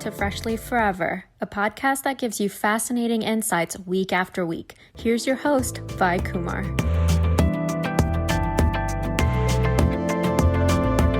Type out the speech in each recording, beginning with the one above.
to Freshly Forever, a podcast that gives you fascinating insights week after week. Here's your host, Vi Kumar.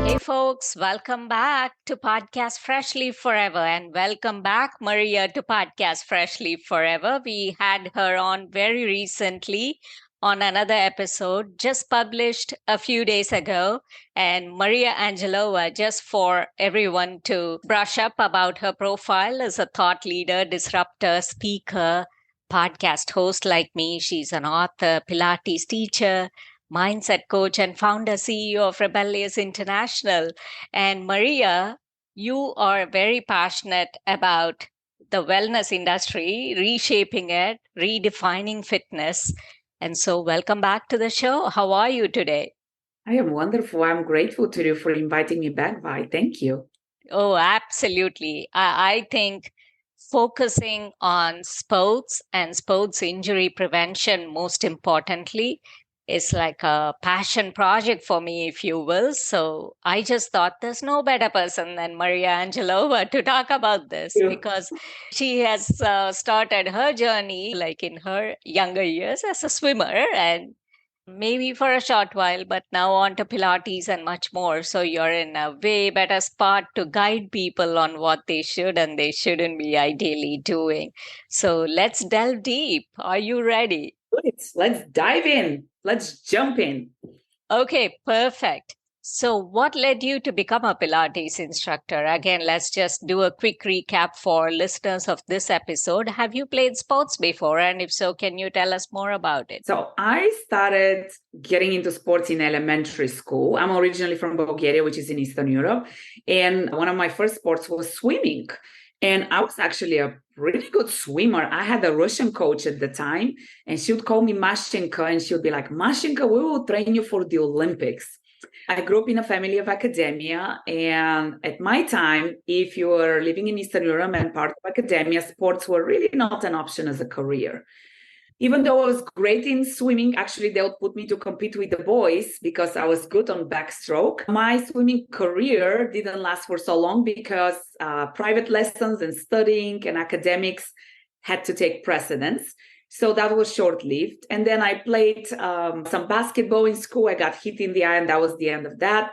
Hey folks, welcome back to Podcast Freshly Forever, and welcome back, Maria, to Podcast Freshly Forever. We had her on very recently on another episode just published a few days ago. And Maria Angelova, just for everyone to brush up about her profile, is a thought leader, disruptor, speaker, podcast host like me. She's an author, Pilates teacher, mindset coach, and founder CEO of Rebellious International. And Maria, you are very passionate about the wellness industry, reshaping it, redefining fitness. And so, welcome back to the show. How are you today? I am wonderful. I'm grateful to you for inviting me back, Vi. Thank you. Oh, absolutely. I think focusing on sports and sports injury prevention, most importantly, is like a passion project for me, if you will. So I just thought there's no better person than Maria Angelova to talk about this because she has started her journey like in her younger years as a swimmer and maybe for a short while, but now on to Pilates and much more. So you're in a way better spot to guide people on what they should and they shouldn't be ideally doing. So let's delve deep. Are you ready? Let's dive in. Let's jump in. Okay, perfect. So, what led you to become a Pilates instructor? Again, let's just do a quick recap for listeners of this episode. Have you played sports before? And if so, can you tell us more about it? So, I started getting into sports in elementary school. I'm originally from Bulgaria, which is in Eastern Europe. And one of my first sports was swimming. And I was actually a really good swimmer. I had a Russian coach at the time, and she would call me Mashenka, and she would be like, Mashenka, we will train you for the Olympics. I grew up in a family of academia, and at my time, if you were living in Eastern Europe and part of academia, sports were really not an option as a career. Even though I was great in swimming, actually they would put me to compete with the boys because I was good on backstroke. My swimming career didn't last for so long because private lessons and studying and academics had to take precedence. So that was short-lived. And then I played some basketball in school. I got hit in the eye and that was the end of that.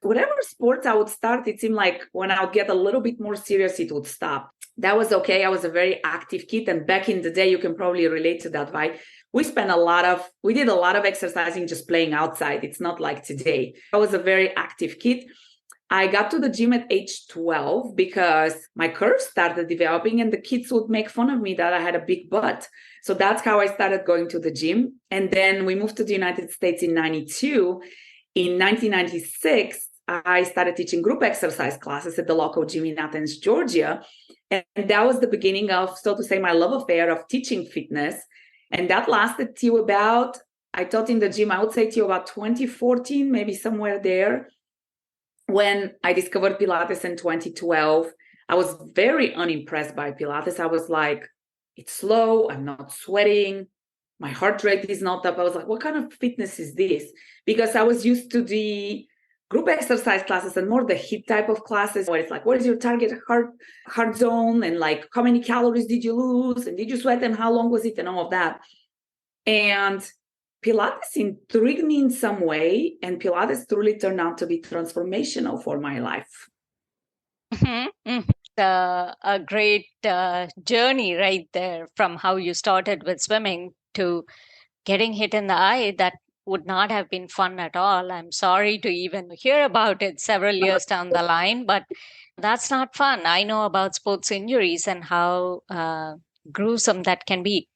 Whatever sports I would start, it seemed like when I would get a little bit more serious, it would stop. That was okay. I was a very active kid. And back in the day, you can probably relate to that, right? We did a lot of exercising just playing outside. It's not like today. I was a very active kid. I got to the gym at age 12 because my curves started developing and the kids would make fun of me that I had a big butt. So that's how I started going to the gym. And then we moved to the United States in 92. In 1996, I started teaching group exercise classes at the local gym in Athens, Georgia. And that was the beginning of, so to say, my love affair of teaching fitness. And that lasted till about, I taught in the gym, I would say till about 2014, maybe somewhere there. When I discovered Pilates in 2012, I was very unimpressed by Pilates. I was like, it's slow, I'm not sweating, my heart rate is not up. I was like, what kind of fitness is this? Because I was used to the group exercise classes and more the HIIT type of classes where it's like, what is your target heart zone? And like, how many calories did you lose? And did you sweat? And how long was it? And all of that. And Pilates intrigued me in some way. And Pilates truly turned out to be transformational for my life. A great journey right there from how you started with swimming to getting hit in the eye. That would not have been fun at all. I'm sorry to even hear about it several years down the line, but that's not fun. I know about sports injuries and how gruesome that can be.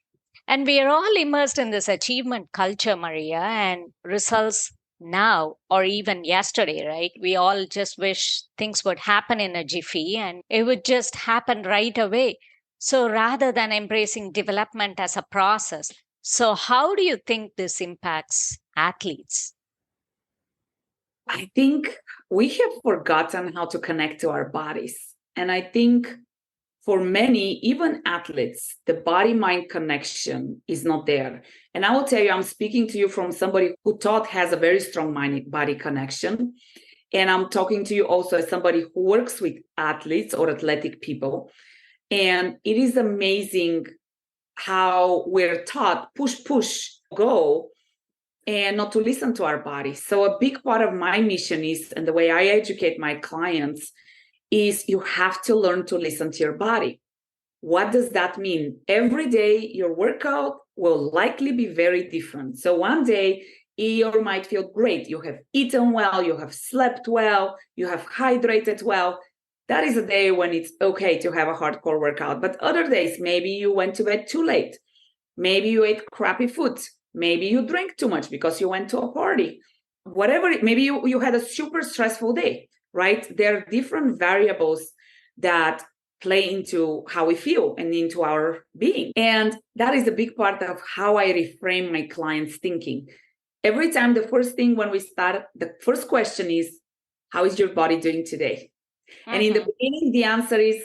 And we are all immersed in this achievement culture, Maria, and results now or even yesterday, right? We all just wish things would happen in a jiffy and it would just happen right away. So rather than embracing development as a process, so how do you think this impacts athletes? I think we have forgotten how to connect to our bodies. And I think for many, even athletes, the body-mind connection is not there. And I will tell you, I'm speaking to you from somebody who has a very strong mind-body connection. And I'm talking to you also as somebody who works with athletes or athletic people. And it is amazing how we're taught push, go, and not to listen to our body. So a big part of my mission is, and the way I educate my clients is, you have to learn to listen to your body. What does that mean? Every day your workout will likely be very different. So one day you might feel great. You have eaten well, you have slept well, you have hydrated well. That is a day when it's okay to have a hardcore workout. But other days, maybe you went to bed too late. Maybe you ate crappy food. Maybe you drank too much because you went to a party. Whatever, maybe you had a super stressful day, right? There are different variables that play into how we feel and into our being. And that is a big part of how I reframe my clients' thinking. Every time, the first thing when we start, the first question is, how is your body doing today? And in the beginning, the answer is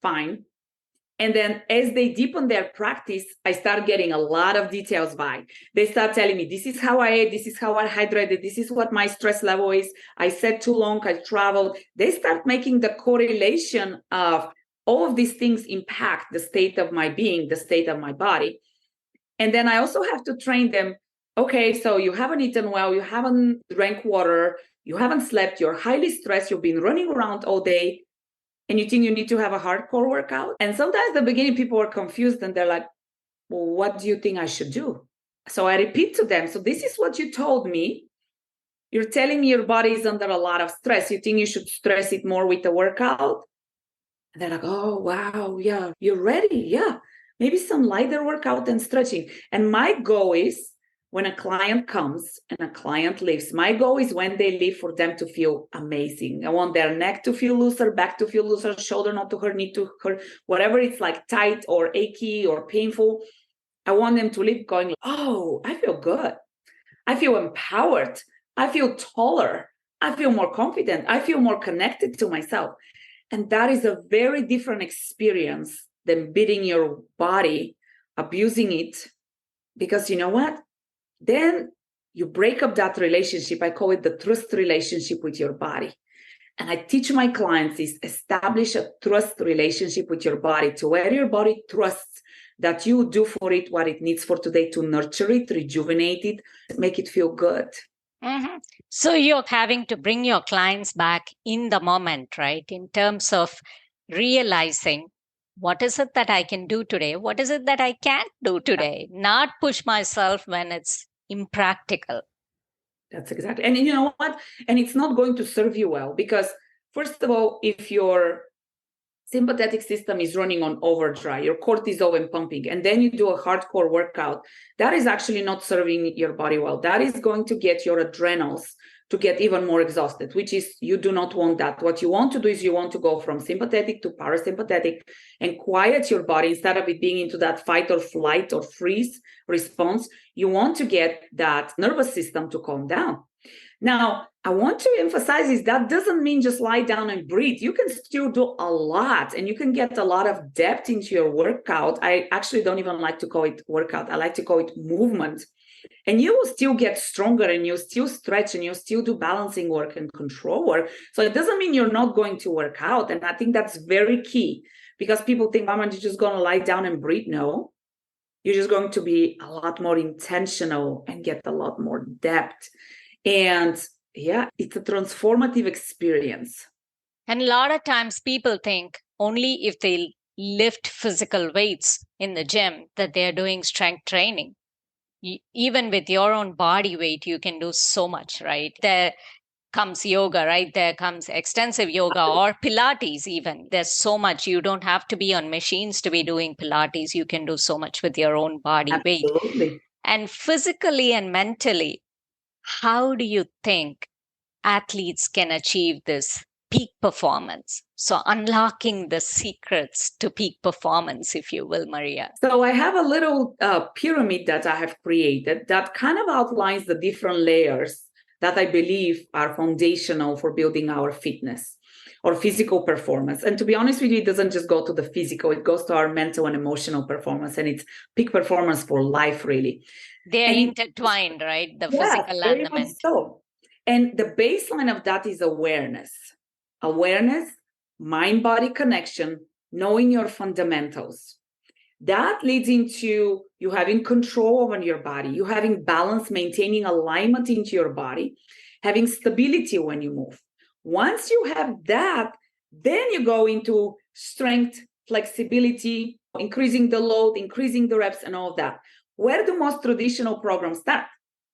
fine. And then as they deepen their practice, I start getting a lot of details by. They start telling me, this is how I ate, this is how I hydrated, this is what my stress level is. I sat too long, I traveled. They start making the correlation of all of these things impact the state of my being, the state of my body. And then I also have to train them. Okay, so you haven't eaten well, you haven't drank water, you haven't slept, you're highly stressed, you've been running around all day, and you think you need to have a hardcore workout. And sometimes at the beginning, people are confused and they're like, well, what do you think I should do? So I repeat to them, so this is what you told me. You're telling me your body is under a lot of stress. You think you should stress it more with the workout? And they're like, oh, wow, yeah, you're ready. Yeah, maybe some lighter workout and stretching. And my goal is, when a client comes and a client leaves, my goal is when they leave for them to feel amazing. I want their neck to feel looser, back to feel looser, shoulder not to hurt, knee to hurt, whatever it's like tight or achy or painful. I want them to leave going, oh, I feel good. I feel empowered. I feel taller. I feel more confident. I feel more connected to myself. And that is a very different experience than beating your body, abusing it. Because you know what? Then you break up that relationship. I call it the trust relationship with your body. And I teach my clients is establish a trust relationship with your body, to where your body trusts that you do for it what it needs for today, to nurture it, rejuvenate it, make it feel good. So you're having to bring your clients back in the moment, right? In terms of realizing, what is it that I can do today? What is it that I can't do today? Not push myself when it's impractical. That's exactly. And you know what? And it's not going to serve you well, because first of all, if your sympathetic system is running on overdrive, your cortisol and pumping, and then you do a hardcore workout, that is actually not serving your body well. That is going to get your adrenals to get even more exhausted, which is, you do not want that. What you want to do is, you want to go from sympathetic to parasympathetic and quiet your body. Instead of it being into that fight or flight or freeze response, you want to get that nervous system to calm down. Now, I want to emphasize is that doesn't mean just lie down and breathe. You can still do a lot, and you can get a lot of depth into your workout. I actually don't even like to call it workout. I like to call it movement. And you will still get stronger, and you still stretch, and you still do balancing work and control work. So it doesn't mean you're not going to work out. And I think that's very key, because people think, Mama, you're just going to lie down and breathe. No, you're just going to be a lot more intentional and get a lot more depth. And yeah, it's a transformative experience. And a lot of times people think only if they lift physical weights in the gym that they're doing strength training. Even with your own body weight, you can do so much, right? There comes yoga, right? There comes extensive yoga or Pilates even. There's so much. You don't have to be on machines to be doing Pilates. You can do so much with your own body weight. Absolutely. And physically and mentally, how do you think athletes can achieve this peak performance? So unlocking the secrets to peak performance, if you will, Maria. So I have a little pyramid that I have created that kind of outlines the different layers that I believe are foundational for building our fitness or physical performance. And to be honest with you, it doesn't just go to the physical, it goes to our mental and emotional performance, and it's peak performance for life, really. They're intertwined, right? The physical and the mental. So. And the baseline of that is awareness, mind-body connection, knowing your fundamentals. That leads into you having control over your body, you having balance, maintaining alignment into your body, having stability when you move. Once you have that, then you go into strength, flexibility, increasing the load, increasing the reps, and all of that. Where do most traditional programs start?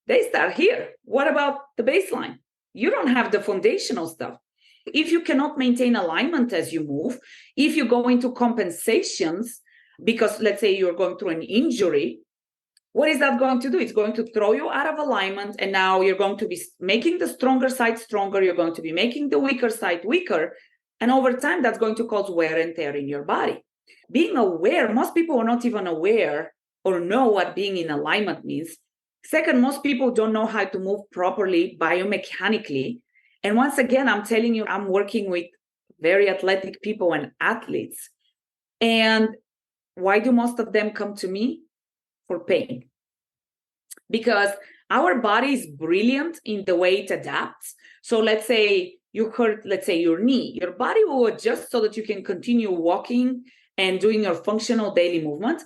They start here. What about the baseline? You don't have the foundational stuff. If you cannot maintain alignment as you move, if you go into compensations, because let's say you're going through an injury, what is that going to do? It's going to throw you out of alignment, and now you're going to be making the stronger side stronger, you're going to be making the weaker side weaker, and over time that's going to cause wear and tear in your body. Being aware, most people are not even aware or know what being in alignment means. Second, most people don't know how to move properly biomechanically. And once again, I'm telling you, I'm working with very athletic people and athletes. And why do most of them come to me? For pain. Because our body is brilliant in the way it adapts. So let's say you hurt, let's say your knee, your body will adjust so that you can continue walking and doing your functional daily movement.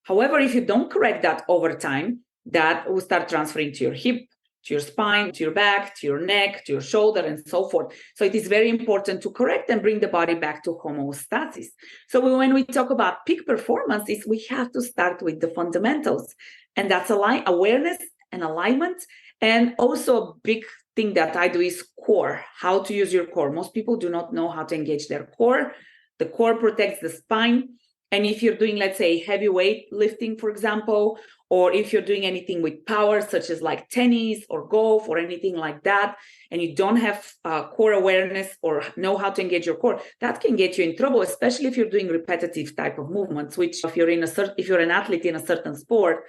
However, if you don't correct that over time, that will start transferring to your hip, to your spine, to your back, to your neck, to your shoulder, and so forth. So it is very important to correct and bring the body back to homeostasis. So when we talk about peak performance, we have to start with the fundamentals. And that's awareness and alignment. And also a big thing that I do is core, how to use your core. Most people do not know how to engage their core. The core protects the spine. And if you're doing, let's say, heavy weight lifting, for example, or if you're doing anything with power, such as like tennis or golf or anything like that, and you don't have core awareness or know how to engage your core, that can get you in trouble, especially if you're doing repetitive type of movements, which if you're an athlete in a certain sport,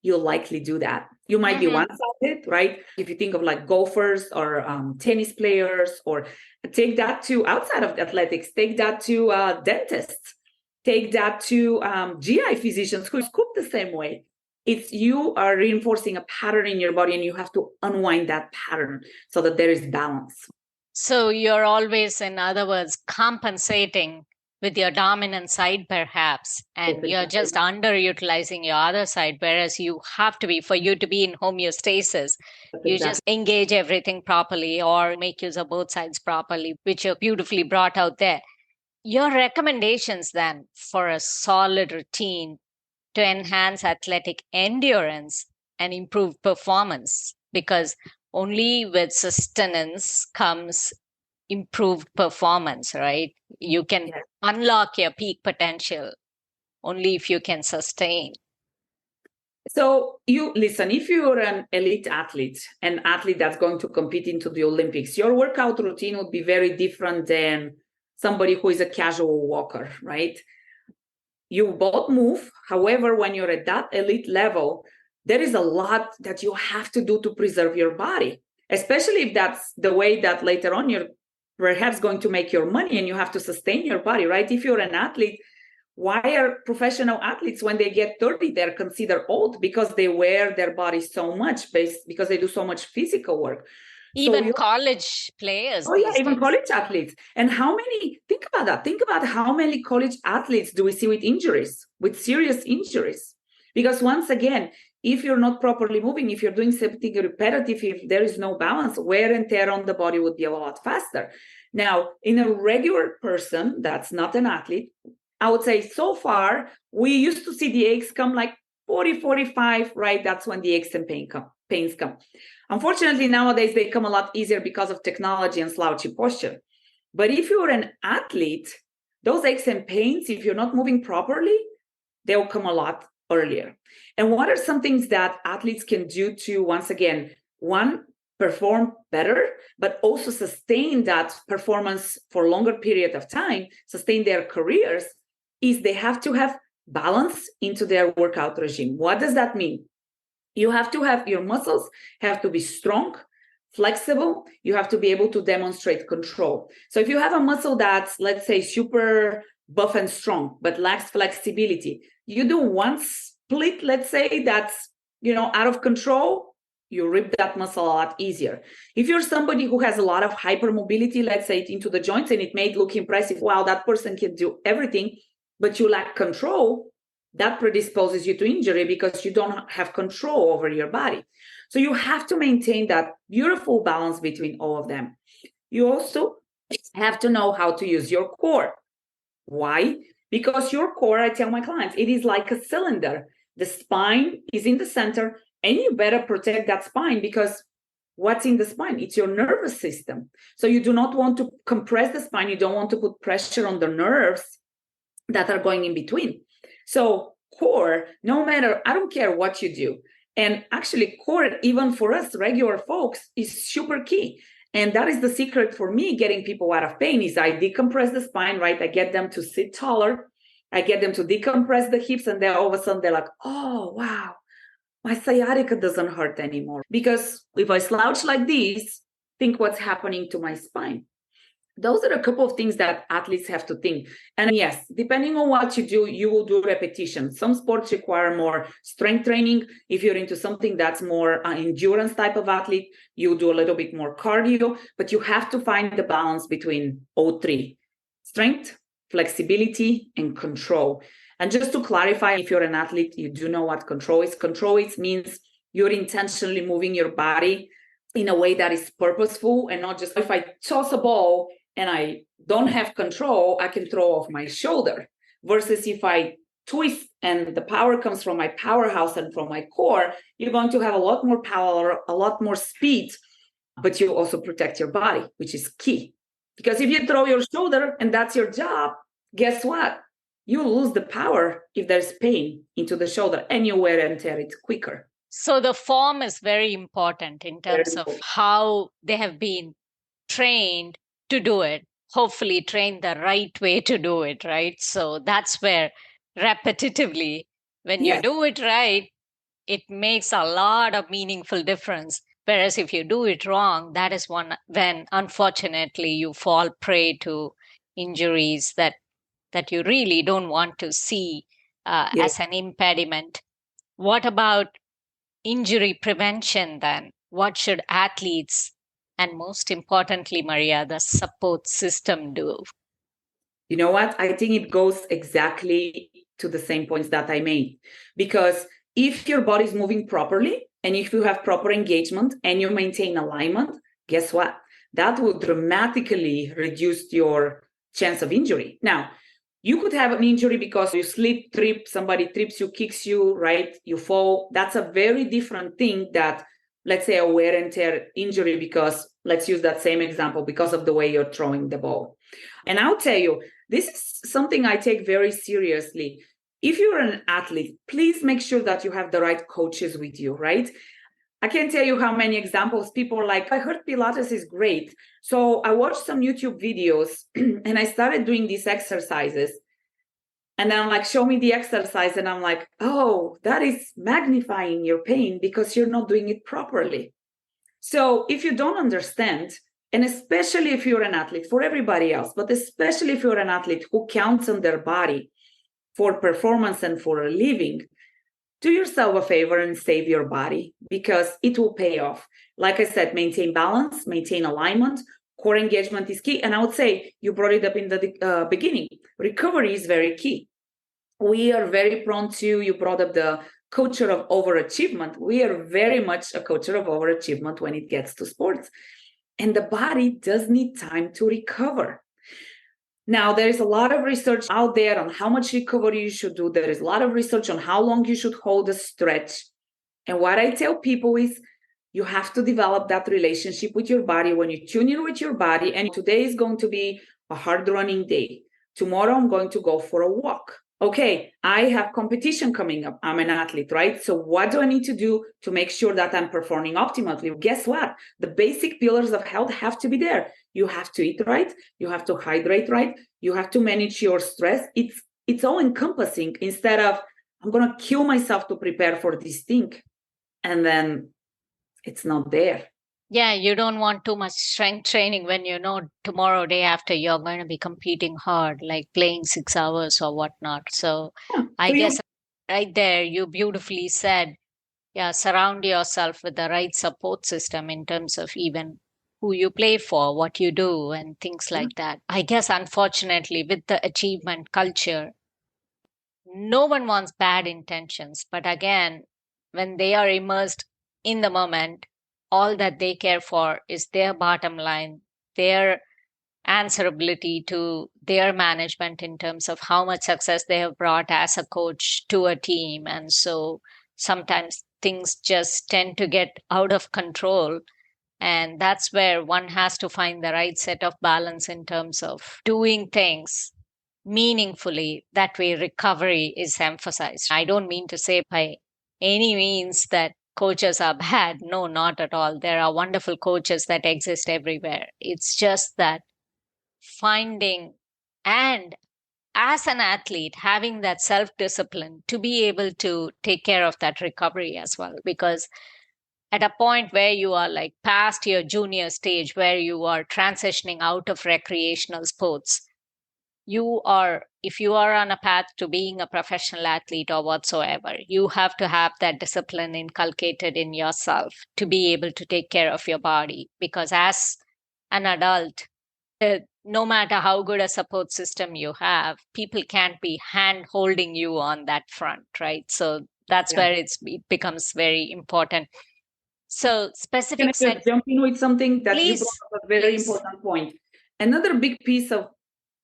you'll likely do that. You might be one-sided, right? If you think of like golfers or tennis players, or take that to outside of athletics, take that to dentists, take that to GI physicians who scoop the same way. It's you are reinforcing a pattern in your body, and you have to unwind that pattern so that there is balance. So you're always, in other words, compensating with your dominant side, perhaps, and you're just underutilizing your other side, whereas you have to be, for you to be in homeostasis, you just engage everything properly or make use of both sides properly, which you beautifully brought out there. Your recommendations then for a solid routine to enhance athletic endurance and improve performance, because only with sustenance comes improved performance, right? You can unlock your peak potential only if you can sustain. So you listen, if you're an elite athlete, an athlete that's going to compete into the Olympics, your workout routine would be very different than somebody who is a casual walker, right? You both move. However, when you're at that elite level, there is a lot that you have to do to preserve your body, especially if that's the way that later on you're perhaps going to make your money and you have to sustain your body, right? If you're an athlete, why are professional athletes, when they get 30, they're considered old? Because they wear their body so much, because they do so much physical work. Even college players. Oh, yeah, even college athletes. And think about that. Think about how many college athletes do we see with injuries, with serious injuries? Because once again, if you're not properly moving, if you're doing something repetitive, if there is no balance, wear and tear on the body would be a lot faster. Now, in a regular person that's not an athlete, I would say so far, we used to see the aches come like 40, 45, right? That's when the aches and pains come. Unfortunately, nowadays, they come a lot easier because of technology and slouchy posture. But if you're an athlete, those aches and pains, if you're not moving properly, they'll come a lot earlier. And what are some things that athletes can do to, once again, one, perform better, but also sustain that performance for a longer period of time, sustain their careers, is they have to have balance into their workout regime. What does that mean? You have to have your muscles have to be strong, flexible. You have to be able to demonstrate control. So if you have a muscle that's, let's say, super buff and strong, but lacks flexibility, you do one split, let's say, that's, out of control, you rip that muscle a lot easier. If you're somebody who has a lot of hypermobility, let's say into the joints, and it may look impressive, wow, that person can do everything, but you lack control, that predisposes you to injury because you don't have control over your body. So you have to maintain that beautiful balance between all of them. You also have to know how to use your core. Why? Because your core, I tell my clients, it is like a cylinder. The spine is in the center, and you better protect that spine because what's in the spine? It's your nervous system. So you do not want to compress the spine. You don't want to put pressure on the nerves that are going in between. So core, no matter, I don't care what you do. And actually core, even for us regular folks, is super key. And that is the secret for me getting people out of pain is I decompress the spine, right? I get them to sit taller. I get them to decompress the hips. And then all of a sudden they're like, oh, wow, my sciatica doesn't hurt anymore. Because if I slouch like this, think what's happening to my spine. Those are a couple of things that athletes have to think. And yes, depending on what you do, you will do repetition. Some sports require more strength training. If you're into something that's more endurance type of athlete, you do a little bit more cardio, but you have to find the balance between all three: strength, flexibility, and control. And just to clarify, if you're an athlete, you do know what control is. Control is means you're intentionally moving your body in a way that is purposeful and not just if I toss a ball and I don't have control, I can throw off my shoulder. Versus if I twist and the power comes from my powerhouse and from my core, you're going to have a lot more power, a lot more speed, but you also protect your body, which is key. Because if you throw your shoulder and that's your job, guess what? You lose the power if there's pain into the shoulder and you wear and tear it quicker. So the form is very important in terms of how they have been trained to do it, hopefully trained the right way to do it, right? So that's where repetitively, when you do it right, it makes a lot of meaningful difference. Whereas if you do it wrong, that is when unfortunately you fall prey to injuries that you really don't want to see as an impediment. What about injury prevention then? What should athletes and most importantly, Maria, the support system do? You know what? I think it goes exactly to the same points that I made. Because if your body is moving properly and if you have proper engagement and you maintain alignment, guess what? That will dramatically reduce your chance of injury. Now, you could have an injury because you slip, trip, somebody trips you, kicks you, right? You fall. That's a very different thing that, let's say, a wear and tear injury because, let's use that same example, because of the way you're throwing the ball. And I'll tell you, this is something I take very seriously. If you're an athlete, please make sure that you have the right coaches with you, right? I can't tell you how many examples people are like, I heard Pilates is great. So I watched some YouTube videos and I started doing these exercises. And then I'm like, show me the exercise. And I'm like, oh, that is magnifying your pain because you're not doing it properly. So if you don't understand, and especially if you're an athlete, for everybody else, but especially if you're an athlete who counts on their body for performance and for a living, do yourself a favor and save your body because it will pay off. Like I said, maintain balance, maintain alignment. Core engagement is key. And I would say you brought it up in the beginning. Recovery is very key. We are very prone to, you brought up the culture of overachievement. We are very much a culture of overachievement when it gets to sports. And the body does need time to recover. Now, there is a lot of research out there on how much recovery you should do. There is a lot of research on how long you should hold a stretch. And what I tell people is you have to develop that relationship with your body when you tune in with your body. And today is going to be a hard running day. Tomorrow, I'm going to go for a walk. Okay, I have competition coming up. I'm an athlete, right? So what do I need to do to make sure that I'm performing optimally? Guess what? The basic pillars of health have to be there. You have to eat right. You have to hydrate right. You have to manage your stress. It's all encompassing instead of I'm going to kill myself to prepare for this thing. And then it's not there. Yeah, you don't want too much strength training when you know tomorrow, day after, you're going to be competing hard, like playing 6 hours or whatnot. So I guess right there, you beautifully said Yeah, surround yourself with the right support system in terms of even who you play for, what you do, and things Yeah. like that. I guess, unfortunately, with the achievement culture, no one wants bad intentions. But again, when they are immersed in the moment, all that they care for is their bottom line, their answerability to their management in terms of how much success they have brought as a coach to a team. And so sometimes things just tend to get out of control. And that's where one has to find the right set of balance in terms of doing things meaningfully. That way, recovery is emphasized. I don't mean to say by any means that coaches are bad. No, not at all. There are wonderful coaches that exist everywhere. It's just that finding and as an athlete having that self discipline to be able to take care of that recovery as well, because at a point where you are like past your junior stage where you are transitioning out of recreational sports, you are, if you are on a path to being a professional athlete or whatsoever, you have to have that discipline inculcated in yourself to be able to take care of your body, because as an adult, no matter how good a support system you have, people can't be hand holding you on that front, right? So that's Yeah. where it becomes very important. So Can specific I set, just jump in with something that you brought please, up a very please. important point? Another big piece of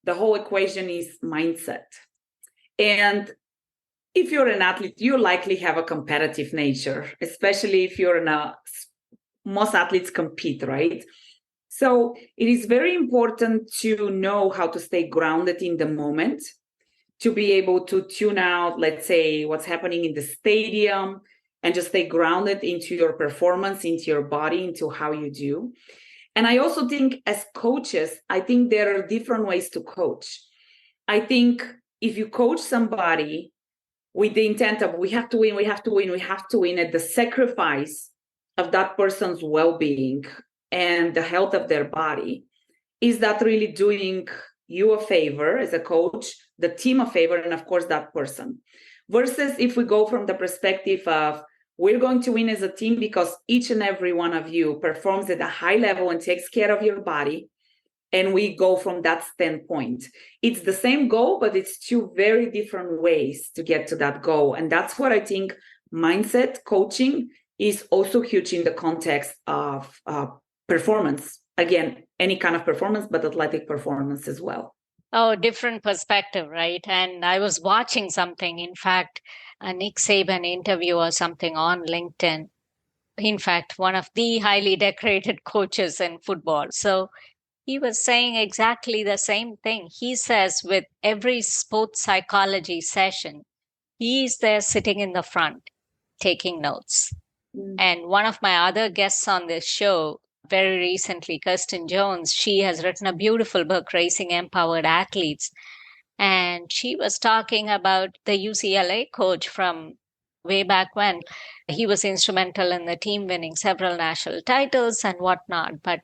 the whole equation is mindset. And if you're an athlete, you likely have a competitive nature, especially if you're in a, most athletes compete, right? So it is very important to know how to stay grounded in the moment, to be able to tune out, let's say, what's happening in the stadium, and just stay grounded into your performance, into your body, into how you do. And I also think as coaches, I think there are different ways to coach. I think if you coach somebody with the intent of we have to win, we have to win, we have to win at the sacrifice of that person's well-being and the health of their body, is that really doing you a favor as a coach, the team a favor, and of course that person? Versus if we go from the perspective of we're going to win as a team because each and every one of you performs at a high level and takes care of your body, and we go from that standpoint. It's the same goal, but it's two very different ways to get to that goal. And that's what I think mindset coaching is also huge in the context of performance. Again, any kind of performance, but athletic performance as well. Oh, different perspective, right? And I was watching something, in fact, a Nick Saban interview or something on LinkedIn. In fact, one of the highly decorated coaches in football. So he was saying exactly the same thing. He says with every sports psychology session, he's there sitting in the front taking notes. Mm. And one of my other guests on this show, very recently, Kirsten Jones, she has written a beautiful book, Racing Empowered Athletes. And she was talking about the UCLA coach from way back when. He was instrumental in the team winning several national titles and whatnot, but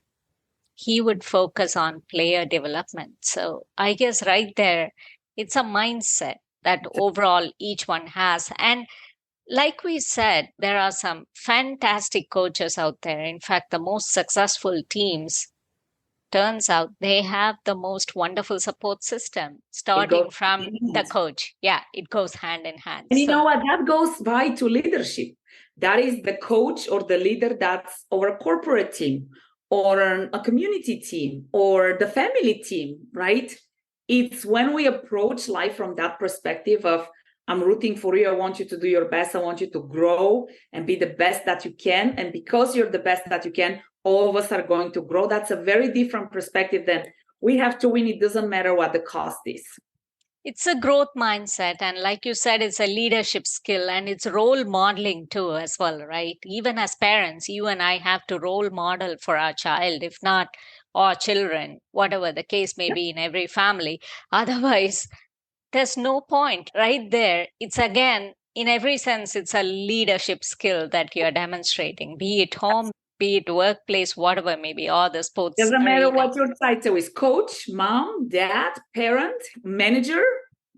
he would focus on player development. So I guess right there, it's a mindset that overall each one has. And like we said, there are some fantastic coaches out there. In fact, the most successful teams, turns out they have the most wonderful support system, It goes starting from hand in the hand. coach. Yeah, it goes hand in hand. And you know So, what? That goes by to leadership. That is the coach or the leader that's over a corporate team or a community team or the family team, right? It's when we approach life from that perspective of, I'm rooting for you. I want you to do your best. I want you to grow and be the best that you can. And because you're the best that you can, all of us are going to grow. That's a very different perspective than we have to win. It doesn't matter what the cost is. it's a growth mindset. And like you said, it's a leadership skill and it's role modeling too, as well, right? Even as parents, you and I have to role model for our child, if not our children, whatever the case may be in every family. Otherwise, there's no point right there. It's again, in every sense, it's a leadership skill that you're demonstrating, be it home, be it workplace, whatever maybe, or the sports Doesn't matter arena. what your title is, coach, mom, dad, parent, manager,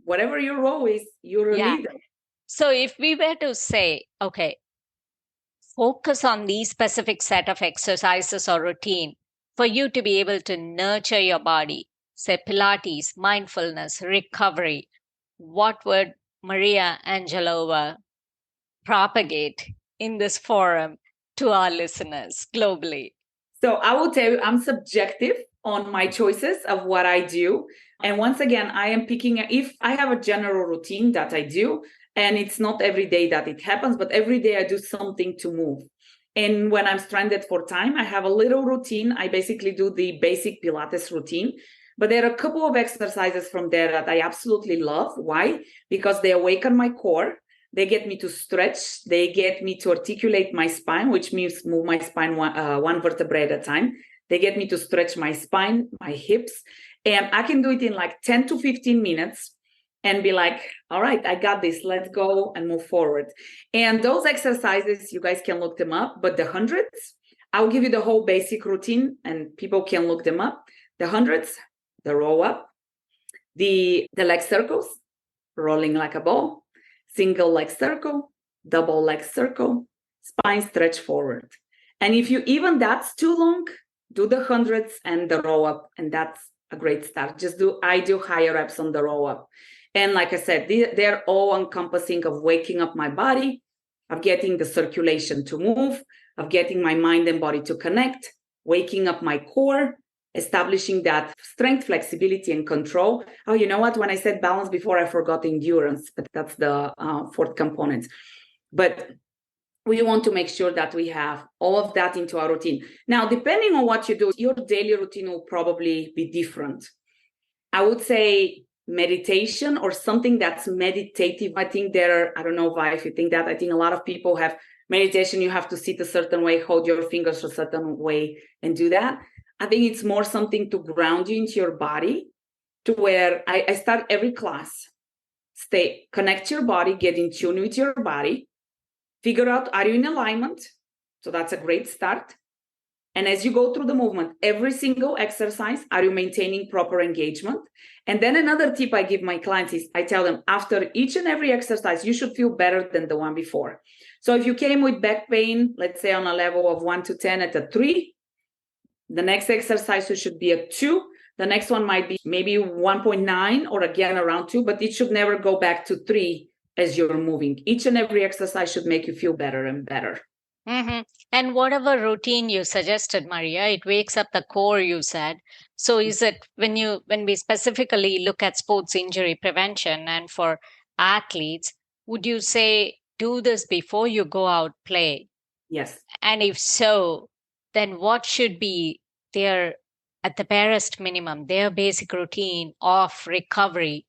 whatever your role is, you're a Yeah. leader. So if we were to say, okay, focus on these specific set of exercises or routine for you to be able to nurture your body, say Pilates, mindfulness, recovery, what would Maria Angelova propagate in this forum to our listeners globally? So I will tell you, I'm subjective on my choices of what I do. And once again, I am picking, if I have a general routine that I do, and it's not every day that it happens, but every day I do something to move. And when I'm stranded for time, I have a little routine. I basically do the basic Pilates routine. But there are a couple of exercises from there that I absolutely love. Why? Because they awaken my core. They get me to stretch. They get me to articulate my spine, which means move my spine one vertebrae at a time. They get me to stretch my spine, my hips. And I can do it in like 10 to 15 minutes and be like, all right, I got this. Let's go and move forward. And those exercises, you guys can look them up, but the hundreds, I'll give you the whole basic routine and people can look them up. The hundreds, the roll up, the leg circles, rolling like a ball, single leg circle, double leg circle, spine stretch forward. And if you even that's too long, do the hundreds and the roll up, and that's a great start. I do higher reps on the roll up. And like I said, they're all encompassing of waking up my body, of getting the circulation to move, of getting my mind and body to connect, waking up my core, establishing that strength, flexibility, and control. Oh, you know what? When I said balance before, I forgot endurance, but that's the fourth component. But we want to make sure that we have all of that into our routine. Now, depending on what you do, your daily routine will probably be different. I would say meditation or something that's meditative. I think I don't know why if you think that, I think a lot of people have meditation, you have to sit a certain way, hold your fingers a certain way and do that. I think it's more something to ground you into your body, to where I start every class, connect your body, get in tune with your body, figure out, are you in alignment? So that's a great start. And as you go through the movement, every single exercise, are you maintaining proper engagement? And then another tip I give my clients is I tell them after each and every exercise, you should feel better than the one before. So if you came with back pain, let's say on a level of 1 to 10 at a 3, the next exercise you should be a 2. The next one might be maybe 1.9 or again around 2, but it should never go back to 3 as you're moving. Each and every exercise should make you feel better and better. Mm-hmm. And whatever routine you suggested, Maria, it wakes up the core, you said. So is it when we specifically look at sports injury prevention and for athletes, would you say do this before you go out play? Yes. And if so, then what should be their, at the barest minimum, their basic routine of recovery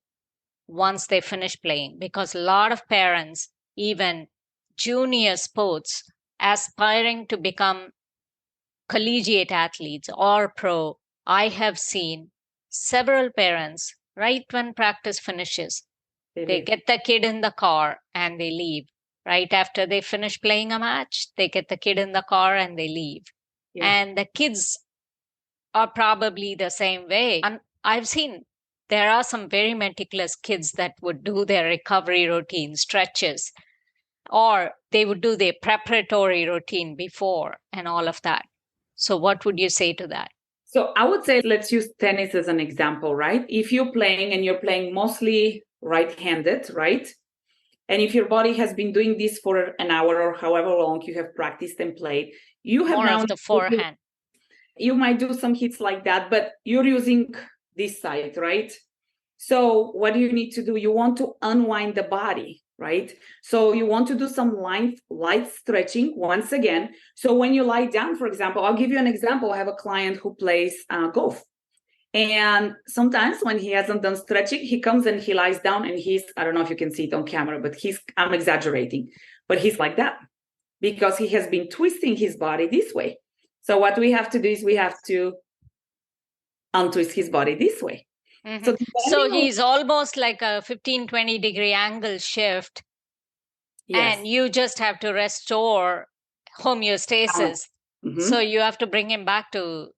once they finish playing? Because a lot of parents, even junior sports, aspiring to become collegiate athletes or pro, I have seen several parents, right when practice finishes, they get the kid in the car and they leave. Right after they finish playing a match, they get the kid in the car and they leave. Yeah. And the kids are probably the same way. And I've seen there are some very meticulous kids that would do their recovery routine, stretches, or they would do their preparatory routine before and all of that. So what would you say to that? So I would say, let's use tennis as an example, right? If you're playing and you're playing mostly right-handed, right? And if your body has been doing this for an hour or however long you have practiced and played, you have more now of the forehand. You might do some hits like that, but you're using this side, right? So what do you need to do? You want to unwind the body, right? So you want to do some light stretching once again. So when you lie down, for example, I'll give you an example. I have a client who plays golf. And sometimes when he hasn't done stretching, he comes and he lies down and I don't know if you can see it on camera, but I'm exaggerating, but he's like that because he has been twisting his body this way. So what we have to do is we have to untwist his body this way. Mm-hmm. So he's almost like a 15-20 degree angle shift. Yes. And you just have to restore homeostasis. Mm-hmm. So you have to bring him back to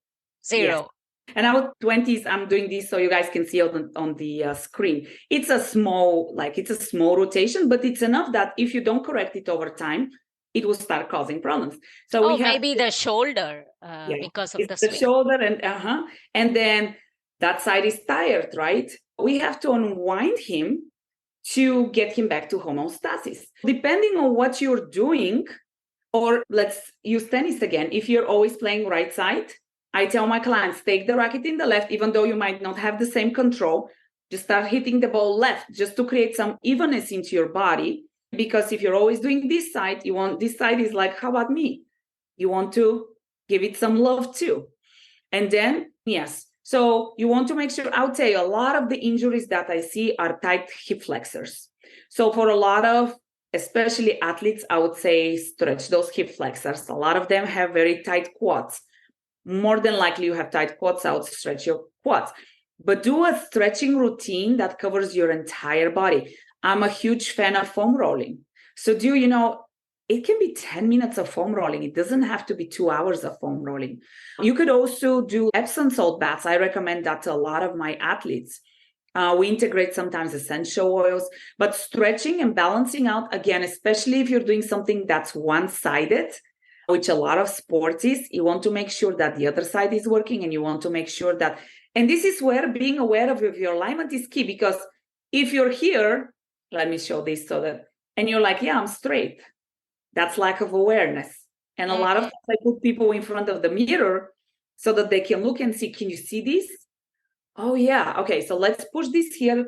zero. Yes. And our 20s, I'm doing this so you guys can see on the screen. It's a small rotation, but it's enough that if you don't correct it over time, it will start causing problems. So we have maybe the shoulder because of it's the the swing. shoulder and then that side is tired, right? We have to unwind him to get him back to homeostasis. Depending on what you're doing, or let's use tennis again. If you're always playing right side, I tell my clients, take the racket in the left, even though you might not have the same control, just start hitting the ball left, just to create some evenness into your body. Because if you're always doing this side, this side is like, how about me? You want to give it some love too. And then, yes. So you want to make sure, I'll tell you, a lot of the injuries that I see are tight hip flexors. So for a lot of, especially athletes, I would say stretch those hip flexors. A lot of them have very tight quads. More than likely you have tight quads, I would stretch your quads. But do a stretching routine that covers your entire body. I'm a huge fan of foam rolling. So it can be 10 minutes of foam rolling. It doesn't have to be 2 hours of foam rolling. You could also do Epsom salt baths. I recommend that to a lot of my athletes. We integrate sometimes essential oils, but stretching and balancing out, again, especially if you're doing something that's one-sided, which a lot of sports is, you want to make sure that the other side is working, and you want to make sure that, and this is where being aware of your alignment is key, because if you're here, let me show this and you're like, yeah, I'm straight. That's lack of awareness. And a lot of times I put people in front of the mirror so that they can look and see, can you see this? Oh yeah, okay, so let's push this here.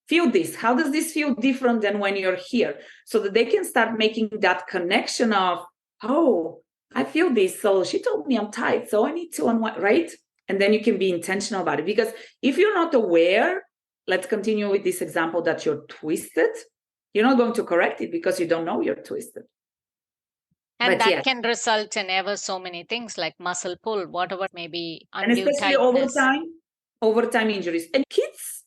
Feel this. How does this feel different than when you're here? So that they can start making that connection of, oh, I feel this. So she told me I'm tight, so I need to unwind, right? And then you can be intentional about it. Because if you're not aware, let's continue with this example that you're twisted, you're not going to correct it because you don't know you're twisted. And that can result in ever so many things like muscle pull, whatever, maybe undue and especially tightness. overtime injuries. And kids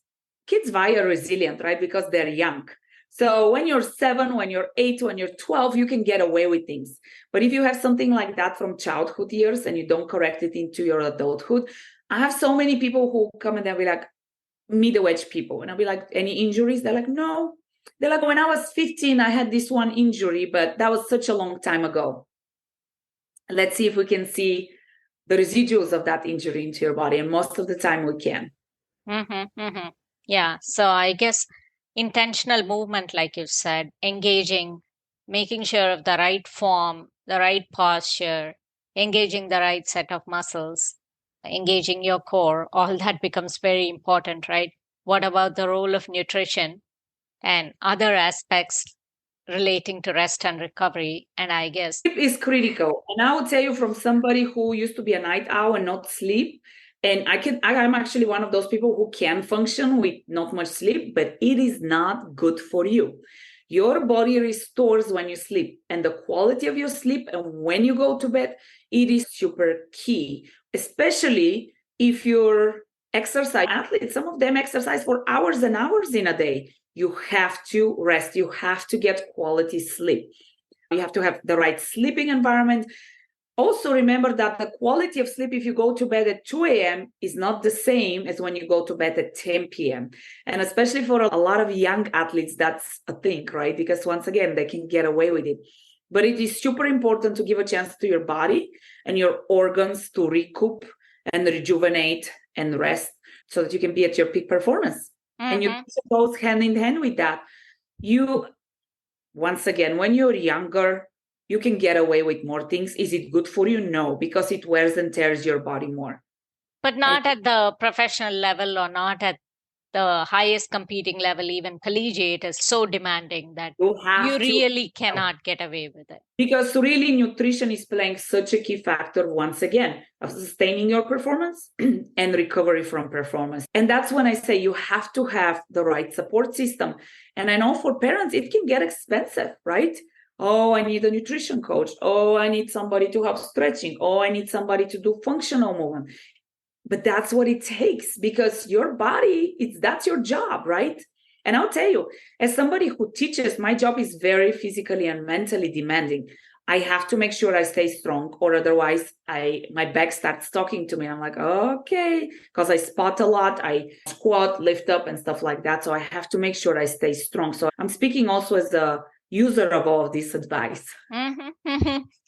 are resilient, right? Because they're young. So when you're 7, when you're 8, when you're 12, you can get away with things. But if you have something like that from childhood years and you don't correct it into your adulthood, I have so many people who come and they'll be like, middle-aged people. And I'll be like, any injuries? They're like, no. They're like, when I was 15, I had this one injury, but that was such a long time ago. Let's see if we can see the residuals of that injury into your body. And most of the time we can. Yeah. So I guess intentional movement, like you said, engaging, making sure of the right form, the right posture, engaging the right set of muscles, engaging your core, all that becomes very important, right? What about the role of nutrition and other aspects relating to rest and recovery? And I guess sleep is critical. And I will tell you, from somebody who used to be a night owl and not sleep, and I'm actually one of those people who can function with not much sleep, but it is not good for you. Your body restores when you sleep, and the quality of your sleep and when you go to bed, it is super key, especially if you're exercise athletes. Some of them exercise for hours and hours in a day. You have to rest. You have to get quality sleep. You have to have the right sleeping environment. Also, remember that the quality of sleep, if you go to bed at 2 a.m., is not the same as when you go to bed at 10 p.m. And especially for a lot of young athletes, that's a thing, right? Because once again, they can get away with it. But it is super important to give a chance to your body and your organs to recoup and rejuvenate and rest so that you can be at your peak performance. And you goes hand in hand with that. Once again, when you're younger, you can get away with more things. Is it good for you? No, because it wears and tears your body more. But not at the professional level, or not at the highest competing level. Even collegiate is so demanding that you really cannot get away with it. Because really, nutrition is playing such a key factor, once again, of sustaining your performance and recovery from performance. And that's when I say you have to have the right support system. And I know for parents, it can get expensive, right? Oh, I need a nutrition coach. Oh, I need somebody to help stretching. Oh, I need somebody to do functional movement. But that's what it takes, because your body, that's your job, right? And I'll tell you, as somebody who teaches, my job is very physically and mentally demanding. I have to make sure I stay strong, or otherwise my back starts talking to me. And I'm like, okay, because I spot a lot, I squat, lift up and stuff like that. So I have to make sure I stay strong. So I'm speaking also as a user of all this advice.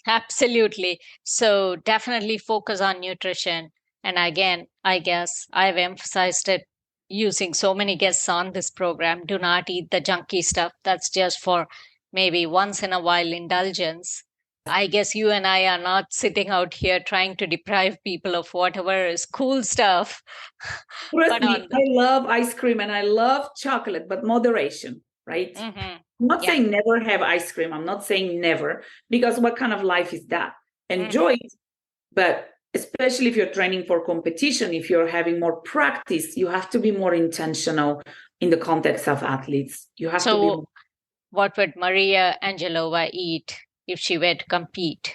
Absolutely. So definitely focus on nutrition. And again, I guess I've emphasized it using so many guests on this program. Do not eat the junky stuff. That's just for maybe once in a while indulgence. I guess you and I are not sitting out here trying to deprive people of whatever is cool stuff. Trust But me, on I love ice cream and I love chocolate, but moderation, right? mm-hmm. I'm not Yeah. saying never have ice cream. I'm not saying never, because what kind of life is that? Enjoy it, but especially if you're training for competition, if you're having more practice, you have to be more intentional in the context of athletes. You have to be So, what would Maria Angelova eat if she were to compete?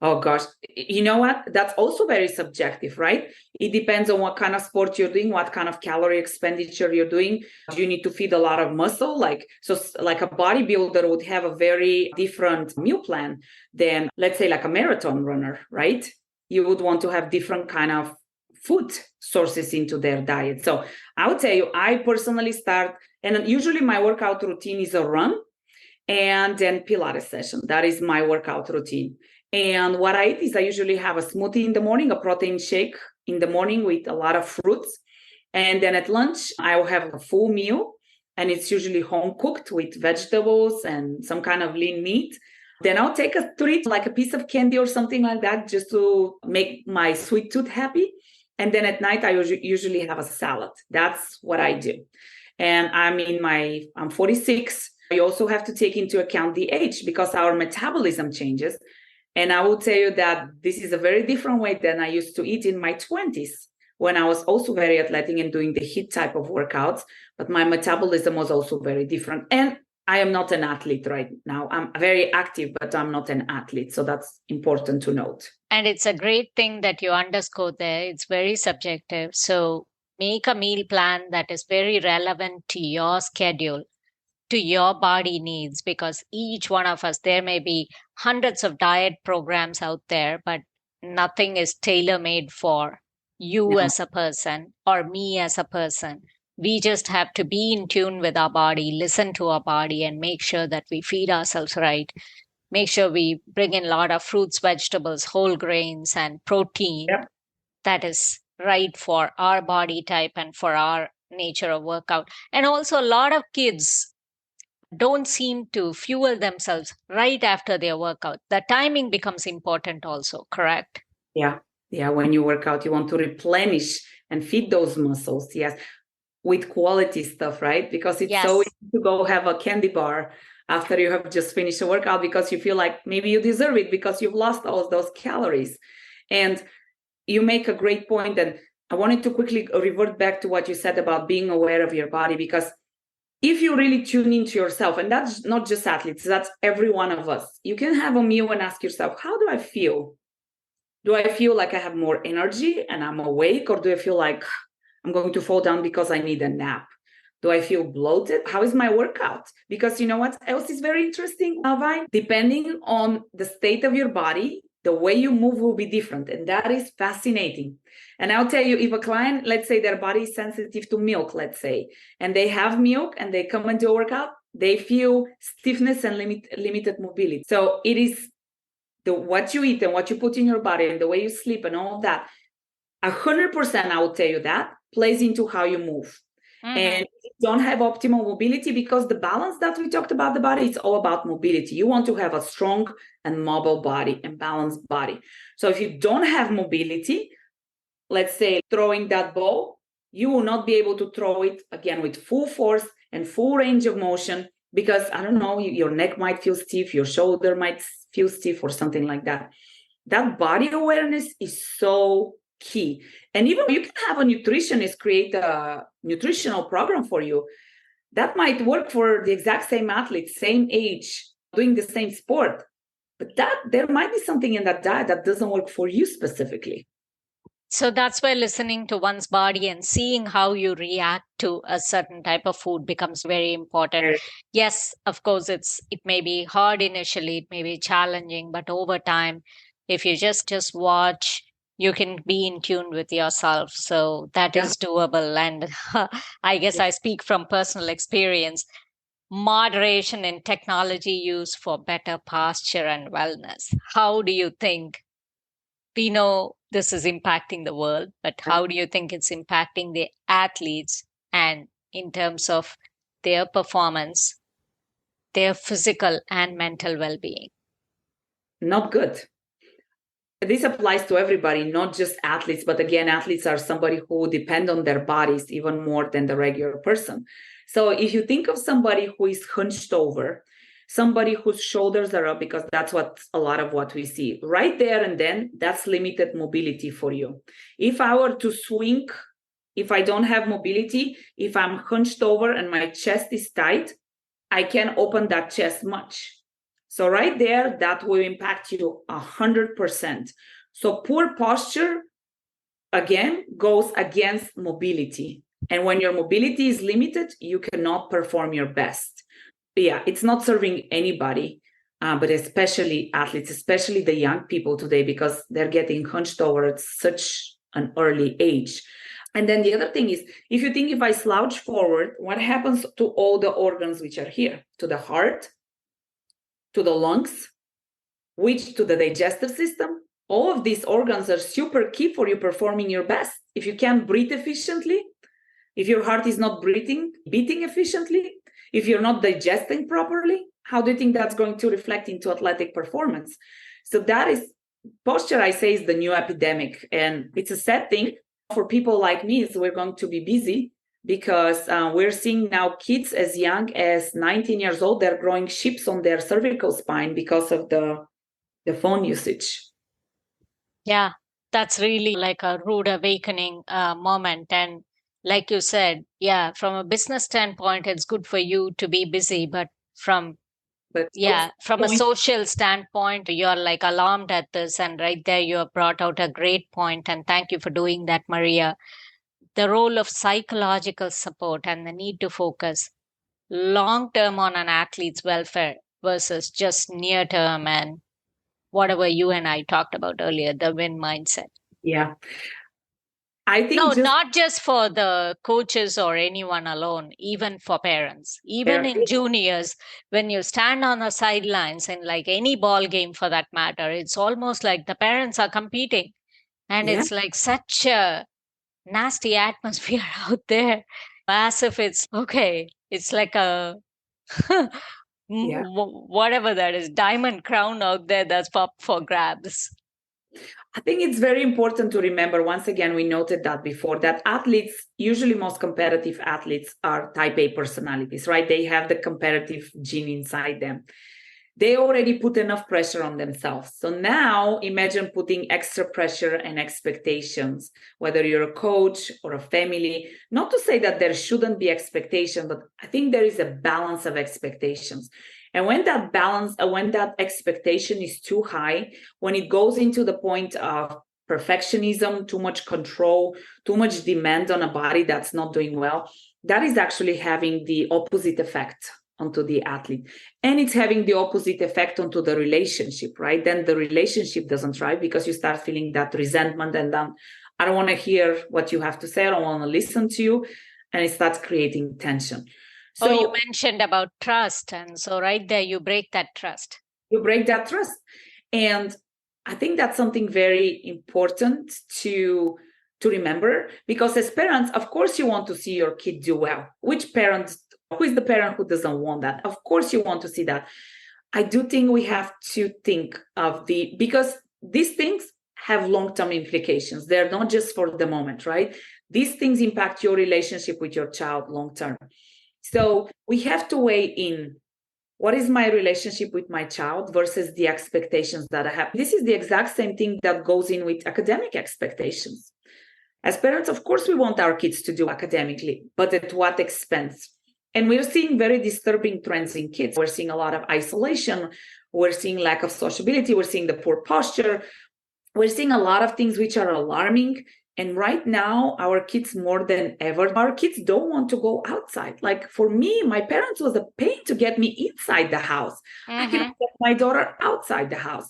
Oh gosh, you know what? That's also very subjective, right? It depends on what kind of sport you're doing, what kind of calorie expenditure you're doing. Do you need to feed a lot of muscle? Like a bodybuilder would have a very different meal plan than, let's say, like a marathon runner, right? You would want to have different kind of food sources into their diet. So I would tell you, I personally start, and usually my workout routine is a run and then Pilates session. That is my workout routine. And what I eat is I usually have a smoothie in the morning, a protein shake in the morning with a lot of fruits. And then at lunch, I will have a full meal. And it's usually home cooked with vegetables and some kind of lean meat. Then I'll take a treat, like a piece of candy or something like that, just to make my sweet tooth happy. And then at night, I usually have a salad. That's what I do. And I'm 46. You also have to take into account the age because our metabolism changes. And I will tell you that this is a very different way than I used to eat in my 20s when I was also very athletic and doing the HIIT type of workouts. But my metabolism was also very different. And I am not an athlete right now. I'm very active, but I'm not an athlete. So that's important to note. And it's a great thing that you underscore there. It's very subjective. So make a meal plan that is very relevant to your schedule, to your body needs, because each one of us, there may be hundreds of diet programs out there, but nothing is tailor made for you Yeah. as a person or me as a person. We just have to be in tune with our body, listen to our body, and make sure that we feed ourselves right. Make sure we bring in a lot of fruits, vegetables, whole grains, and protein Yep. that is right for our body type and for our nature of workout. And also, a lot of kids don't seem to fuel themselves right after their workout. The timing becomes important, also, correct? Yeah. Yeah. When you work out, you want to replenish and feed those muscles. Yes. With quality stuff, right? Because it's so Yes. easy to go have a candy bar after you have just finished a workout because you feel like maybe you deserve it because you've lost all those calories. And you make a great point. And I wanted to quickly revert back to what you said about being aware of your body, because if you really tune into yourself, and that's not just athletes, that's every one of us, you can have a meal and ask yourself, how do I feel? Do I feel like I have more energy and I'm awake, or do I feel like I'm going to fall down because I need a nap? Do I feel bloated? How is my workout? Because you know what else is very interesting, Alvine? Depending on the state of your body, the way you move will be different. And that is fascinating. And I'll tell you, if a client, let's say their body is sensitive to milk, let's say, and they have milk and they come into a workout, they feel stiffness and limited mobility. So it is what you eat and what you put in your body and the way you sleep and all of that. 100%, I will tell you that plays into how you move. And you don't have optimal mobility, because the balance that we talked about the body, it's all about mobility. You want to have a strong and mobile body and balanced body. So if you don't have mobility, let's say throwing that ball, you will not be able to throw it again with full force and full range of motion, because I don't know, your neck might feel stiff, your shoulder might feel stiff or something like that. That body awareness is so key. And even you can have a nutritionist create a nutritional program for you that might work for the exact same athlete, same age, doing the same sport, but that there might be something in that diet that doesn't work for you specifically. So that's where listening to one's body and seeing how you react to a certain type of food becomes very important. Yes, of course, it may be hard initially, it may be challenging, but over time, if you just watch, you can be in tune with yourself. So that Yeah. is doable. And I guess I speak from personal experience. moderation in technology use for better posture and wellness. How do you think? We know this is impacting the world, but how do you think it's impacting the athletes and in terms of their performance, their physical and mental well being? Not good. This applies to everybody, not just athletes, but again, athletes are somebody who depend on their bodies even more than the regular person. So if you think of somebody who is hunched over, somebody whose shoulders are up, because that's what a lot of what we see right there and then, that's limited mobility for you. If I were to swing, if I don't have mobility, if I'm hunched over and my chest is tight, I can't open that chest much. So right there, that will impact you 100%. So poor posture, again, goes against mobility. And when your mobility is limited, you cannot perform your best. But yeah, it's not serving anybody, but especially athletes, especially the young people today, because they're getting hunched over at such an early age. And then the other thing is, if I slouch forward, what happens to all the organs which are here? To the heart, to the lungs, which to the digestive system. All of these organs are super key for you performing your best. If you can't breathe efficiently, if your heart is not beating efficiently, if you're not digesting properly, how do you think that's going to reflect into athletic performance? So that is, posture, I say, is the new epidemic. And it's a sad thing for people like me, is we're going to be busy because we're seeing now kids as young as 19 years old, they're growing ships on their cervical spine because of the phone usage. Yeah, that's really like a rude awakening moment. And like you said, yeah, from a business standpoint, it's good for you to be busy. But from a social standpoint, you're like alarmed at this. And right there, you have brought out a great point. And thank you for doing that, Maria. The role of psychological support and the need to focus long term on an athlete's welfare versus just near term and whatever you and I talked about earlier, the win mindset. Yeah. I think not just for the coaches or anyone alone, even for parents, even in juniors, when you stand on the sidelines in like any ball game for that matter, it's almost like the parents are competing. And it's like such a nasty atmosphere out there, as if it's okay. It's like a whatever that is, diamond crown out there that's up for grabs. I think it's very important to remember, once again, we noted that before, that athletes, usually most competitive athletes, are type A personalities, right? They have the competitive gene inside them. They already put enough pressure on themselves. So now imagine putting extra pressure and expectations, whether you're a coach or a family. Not to say that there shouldn't be expectation, but I think there is a balance of expectations. And when that expectation is too high, when it goes into the point of perfectionism, too much control, too much demand on a body that's not doing well, that is actually having the opposite effect onto the athlete. And it's having the opposite effect onto the relationship, right? Then the relationship doesn't thrive because you start feeling that resentment, and then I don't want to hear what you have to say. I don't want to listen to you. And it starts creating tension. So you mentioned about trust. And so right there, you break that trust. You break that trust. And I think that's something very important to remember, because as parents, of course, you want to see your kid do well. Who is the parent who doesn't want that? Of course, you want to see that. I do think we have to think of because these things have long-term implications. They're not just for the moment, right? These things impact your relationship with your child long-term. So we have to weigh in, what is my relationship with my child versus the expectations that I have. This is the exact same thing that goes in with academic expectations. As parents, of course, we want our kids to do academically, but at what expense? And we're seeing very disturbing trends in kids. We're seeing a lot of isolation. We're seeing lack of sociability. We're seeing the poor posture. We're seeing a lot of things which are alarming. And right now, our kids, more than ever, our kids don't want to go outside. Like for me, my parents was a pain to get me inside the house. I cannot get my daughter outside the house.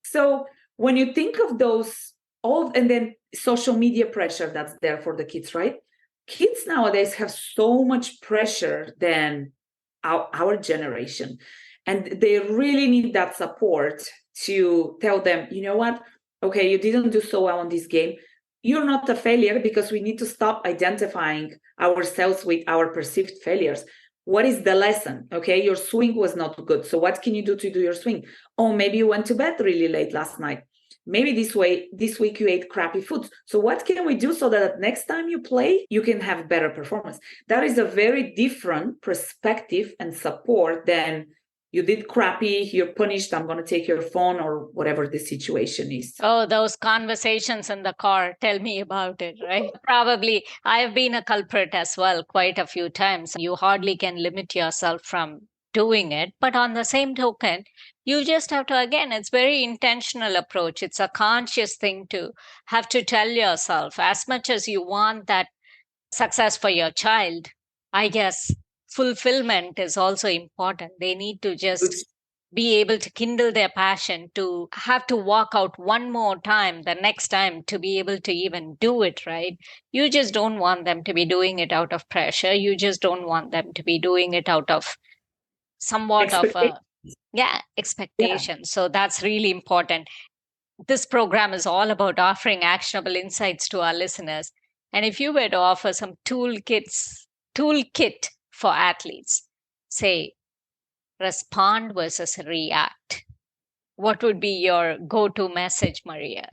So when you think of those, and then social media pressure that's there for the kids, right? Kids nowadays have so much pressure than our generation. And they really need that support to tell them, you know what? Okay, you didn't do so well in this game. You're not a failure, because we need to stop identifying ourselves with our perceived failures. What is the lesson? Okay, your swing was not good. So what can you do to do your swing? Oh, maybe you went to bed really late last night. Maybe this week you ate crappy foods. So what can we do so that next time you play, you can have better performance? That is a very different perspective and support than you did crappy, you're punished, I'm going to take your phone, or whatever the situation is. Oh, those conversations in the car, tell me about it, right? Probably I've been a culprit as well quite a few times. You hardly can limit yourself from doing it. But on the same token, you just have to, again, it's very intentional approach. It's a conscious thing to have to tell yourself, as much as you want that success for your child, I guess fulfillment is also important. They need to just be able to kindle their passion, to have to walk out one more time the next time to be able to even do it, right? You just don't want them to be doing it out of pressure. You just don't want them to be doing it out of somewhat of a Yeah. expectation. So that's really important. This program is all about offering actionable insights to our listeners. And if you were to offer some toolkit for athletes, say respond versus react, what would be your go-to message, Maria?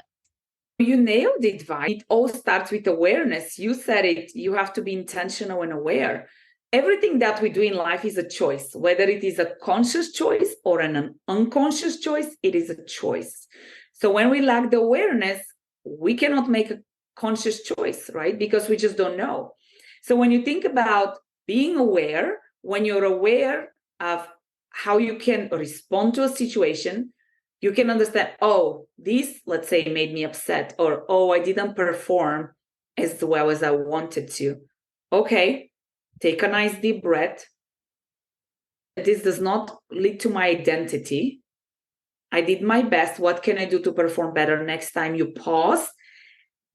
You nailed it, Vi. It all starts with awareness. You said it. You have to be intentional and aware. Everything that we do in life is a choice, whether it is a conscious choice or an unconscious choice, it is a choice. So when we lack the awareness, we cannot make a conscious choice, right? Because we just don't know. So when you think about being aware, when you're aware of how you can respond to a situation, you can understand, oh, this, let's say, made me upset, or, oh, I didn't perform as well as I wanted to. Okay, take a nice deep breath. This does not lead to my identity. I did my best. What can I do to perform better next time? You pause.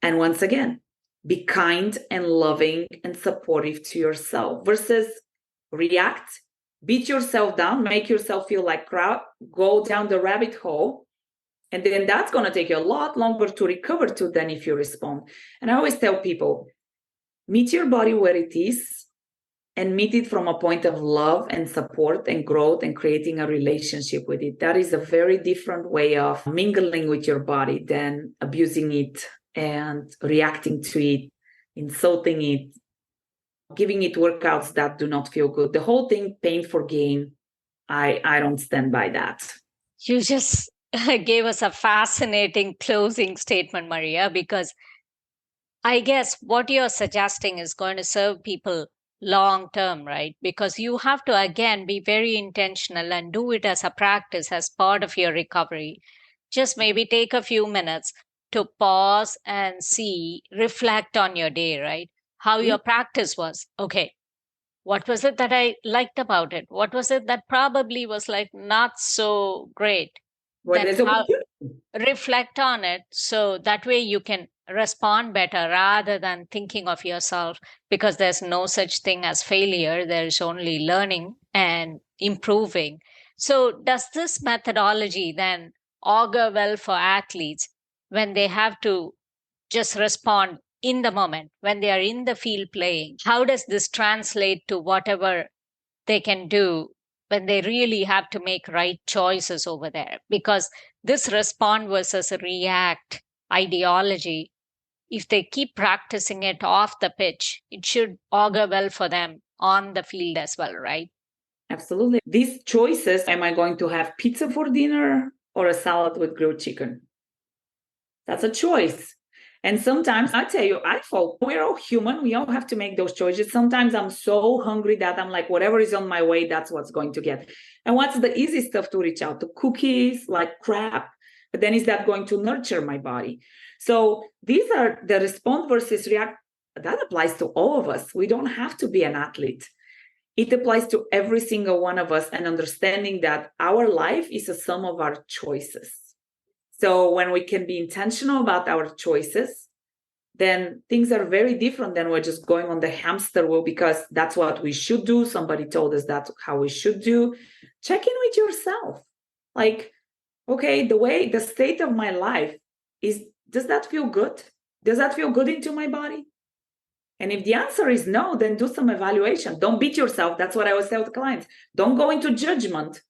And once again, be kind and loving and supportive to yourself versus react, beat yourself down, make yourself feel like crap, go down the rabbit hole. And then that's going to take you a lot longer to recover to than if you respond. And I always tell people, meet your body where it is and meet it from a point of love and support and growth and creating a relationship with it. That is a very different way of mingling with your body than abusing it and reacting to it, insulting it, giving it workouts that do not feel good. The whole thing, pain for gain, I don't stand by that. You just gave us a fascinating closing statement, Maria, because I guess what you're suggesting is going to serve people long term, right? Because you have to, again, be very intentional and do it as a practice, as part of your recovery. Just maybe take a few minutes to pause and see, reflect on your day, right? How your practice was. Okay, what was it that I liked about it? What was it that probably was like not so great? Well, Then how reflect on it so that way you can respond better rather than thinking of yourself, because there's no such thing as failure. There's only learning and improving. So does this methodology then augur well for athletes when they have to just respond in the moment, when they are in the field playing? How does this translate to whatever they can do when they really have to make right choices over there? Because this respond versus react ideology, if they keep practicing it off the pitch, it should augur well for them on the field as well, right? Absolutely. These choices, am I going to have pizza for dinner or a salad with grilled chicken? That's a choice. And sometimes I tell you, we're all human. We all have to make those choices. Sometimes I'm so hungry that I'm like, whatever is on my way, that's what's going to get. And what's the easy stuff to reach out to? Cookies, like crap. But then is that going to nurture my body? So these are the respond versus react. That applies to all of us. We don't have to be an athlete. It applies to every single one of us, and understanding that our life is a sum of our choices. So when we can be intentional about our choices, then things are very different than we're just going on the hamster wheel because that's what we should do. Somebody told us that's how we should do. Check in with yourself. Like, okay, the state of my life is, does that feel good? Does that feel good into my body? And if the answer is no, then do some evaluation. Don't beat yourself. That's what I always tell the clients. Don't go into judgment.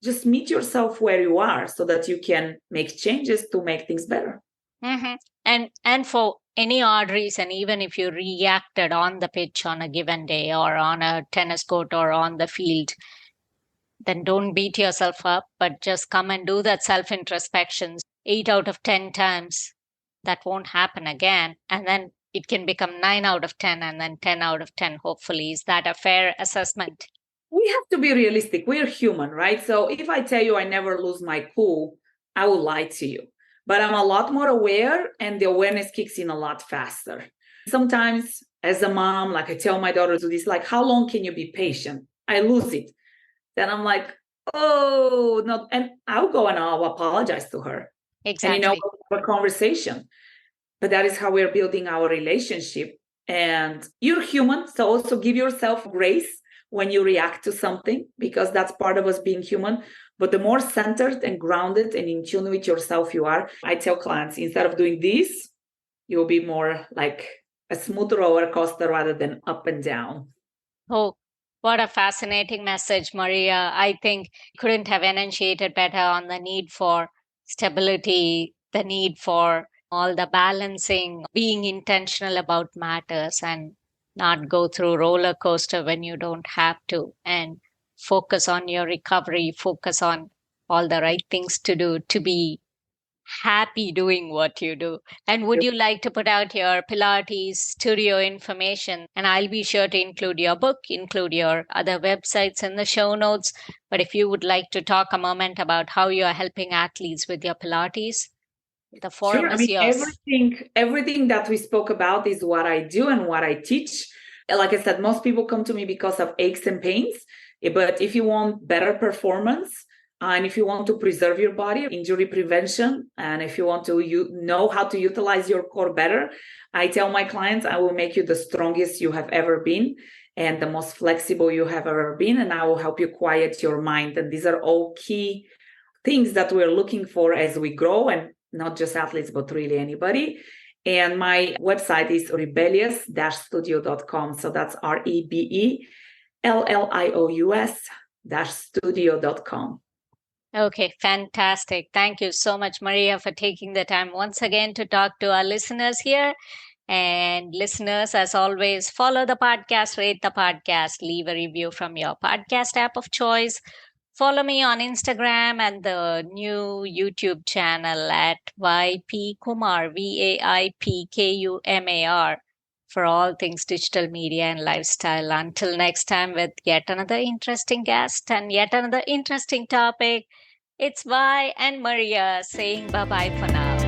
Just meet yourself where you are so that you can make changes to make things better. Mm-hmm. And for any odd reason, even if you reacted on the pitch on a given day or on a tennis court or on the field, then don't beat yourself up, but just come and do that self introspection 8 out of 10 times. That won't happen again. And then it can become 9 out of 10 and then 10 out of 10, hopefully. Is that a fair assessment? We have to be realistic. We're human, right? So if I tell you I never lose my cool, I will lie to you. But I'm a lot more aware, and the awareness kicks in a lot faster. Sometimes as a mom, like I tell my daughter to this, like, how long can you be patient? I lose it. Then I'm like, oh, no. And I'll go and I'll apologize to her. Exactly. And, we'll have a conversation. But that is how we're building our relationship. And you're human. So also give yourself grace when you react to something, because that's part of us being human. But the more centered and grounded and in tune with yourself you are, I tell clients, instead of doing this, you'll be more like a smooth roller coaster rather than up and down. Oh, what a fascinating message, Maria. I think couldn't have enunciated better on the need for stability, the need for all the balancing, being intentional about matters and not go through roller coaster when you don't have to, and focus on your recovery, focus on all the right things to do to be happy doing what you do. And would you like to put out your Pilates studio information? And I'll be sure to include your book, include your other websites in the show notes. But if you would like to talk a moment about how you are helping athletes with your Pilates, the forum Sure. I is mean, yours. everything that we spoke about is what I do and what I teach. Like I said, most people come to me because of aches and pains. But if you want better performance, and if you want to preserve your body, injury prevention, and if you want to know how to utilize your core better, I tell my clients, I will make you the strongest you have ever been and the most flexible you have ever been, and I will help you quiet your mind. And these are all key things that we're looking for as we grow, and not just athletes, but really anybody. And my website is rebellious-studio.com. So that's REBELLIOUS-studio.com. Okay, fantastic. Thank you so much, Maria, for taking the time once again to talk to our listeners here. And listeners, as always, follow the podcast, rate the podcast, leave a review from your podcast app of choice. Follow me on Instagram and the new YouTube channel at YP Kumar, VAIPKUMAR, for all things digital media and lifestyle. Until next time, with yet another interesting guest and yet another interesting topic, it's Vi and Maria saying bye bye for now.